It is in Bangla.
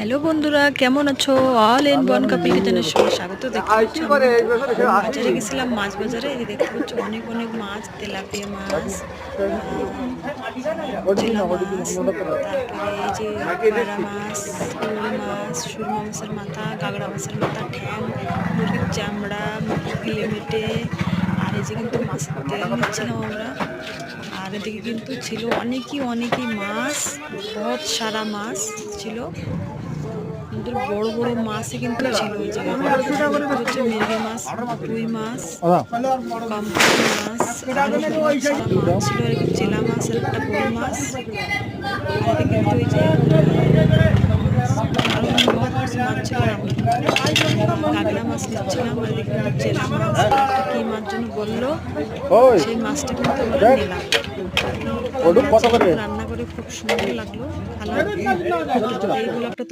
হ্যালো বন্ধুরা, কেমন আছো? অল ইন ওয়ান কাপল কিচেনের সঙ্গে স্বাগত। বাজারে গেছিলাম, মাছ বাজারে। এই দেখতে পাচ্ছ অনেক অনেক মাছ, তেলাপিয়া মাছ, চিলা মাছ, তারপরে এই যে পাড়া মাছ, শোল মাছ, সুরমা মাছের মাথা, গাগড়া মাছের মাথা, ঠ্যাং, মুরগির চামড়া, মুরগির গিলে মেটে। আর এই যে কিন্তু মাছের তেল নিচ্ছিলাম আমরা। আর এদিকে কিন্তু ছিল অনেকই মাছ, বহুত সারা মাছ ছিল। কিন্তু বড় বড় মাছই কিন্তু ছিল ওই জায়গায়। হচ্ছে মিরগি মাছ, রুই মাছ, কাম্পি মাছ, আর সারা মাছ ছিল। আর চেলা মাছ, আর একটা বড় মাছ। আর এদিকে কিন্তু ওই যে আরো মাছ ছিল, কাগড়া মাছ নিচ্ছিলাম। আর এদিকে কিন্তু চেলা মাছ, একটা কি মাছ জন্য বললো, সেই মাছটা কিন্তু আমরা নিলাম। রান্না করে খুব সুন্দর লাগলো, ভালো। এইগুলো একটা